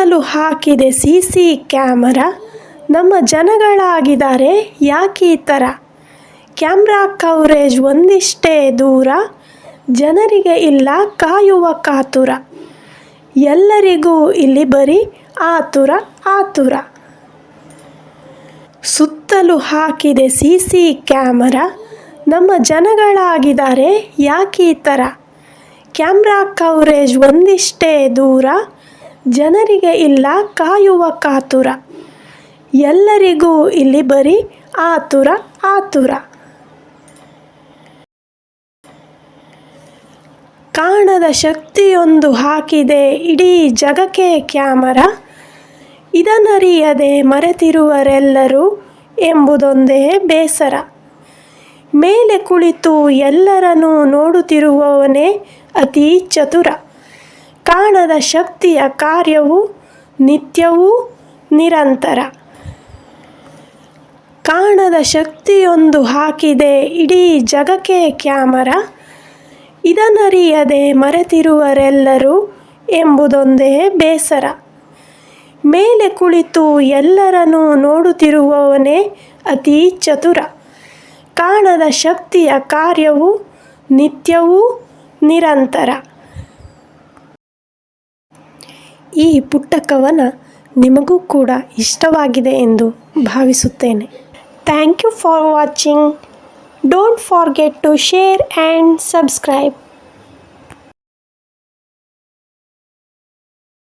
ಸುತ್ತಲೂ ಹಾಕಿದೆ CC camera. ನಮ್ಮ ಜನಗಳಾಗಿದ್ದಾರೆ ಯಾಕೆ ಈ ಥರ? ಕ್ಯಾಮ್ರಾ ಕವರೇಜ್ ಒಂದಿಷ್ಟೇ ದೂರ, ಜನರಿಗೆ ಇಲ್ಲ ಕಾಯುವ ಕಾತುರ. ಎಲ್ಲರಿಗೂ ಇಲ್ಲಿ ಬರೀ ಆತುರ ಆತುರ. ಸುತ್ತಲೂ ಹಾಕಿದೆ CC ಕ್ಯಾಮರಾ. ನಮ್ಮ ಜನಗಳಾಗಿದ್ದಾರೆ ಯಾಕೆ ಈ ಥರ? ಕ್ಯಾಮ್ರಾ ಕವರೇಜ್ ಒಂದಿಷ್ಟೇ ದೂರ, ಜನರಿಗೆ ಇಲ್ಲ ಕಾಯುವ ಕಾತುರ. ಎಲ್ಲರಿಗೂ ಇಲ್ಲಿ ಬರೀ ಆತುರ ಆತುರ. ಕಾಣದ ಶಕ್ತಿಯೊಂದು ಹಾಕಿದೆ ಇಡೀ ಜಗಕ್ಕೆ ಕ್ಯಾಮರಾ. ಇದನ್ನರಿಯದೆ ಮರೆತಿರುವರೆಲ್ಲರೂ ಎಂಬುದೊಂದೇ ಬೇಸರ. ಮೇಲೆ ಕುಳಿತು ಎಲ್ಲರನ್ನೂ ನೋಡುತ್ತಿರುವವನೇ ಅತಿ ಚತುರ. ಕಾಣದ ಶಕ್ತಿಯ ಕಾರ್ಯವು ನಿತ್ಯವೂ ನಿರಂತರ. ಕಾಣದ ಶಕ್ತಿಯೊಂದು ಹಾಕಿದೆ ಇಡೀ ಜಗಕ್ಕೆ ಕ್ಯಾಮರಾ. ಇದನ್ನರಿಯದೆ ಮರೆತಿರುವರೆಲ್ಲರೂ ಎಂಬುದೊಂದೇ ಬೇಸರ. ಮೇಲೆ ಕುಳಿತು ಎಲ್ಲರನ್ನೂ ನೋಡುತ್ತಿರುವವನೇ ಅತಿ ಚತುರ. ಕಾಣದ ಶಕ್ತಿಯ ಕಾರ್ಯವು ನಿತ್ಯವೂ ನಿರಂತರ. ಈ ಪುಟ್ಟ ಕವನ ನಿಮಗೂ ಕೂಡ ಇಷ್ಟವಾಗಿದೆ ಎಂದು ಭಾವಿಸುತ್ತೇನೆ. Thank you for watching. Don't forget to share and subscribe.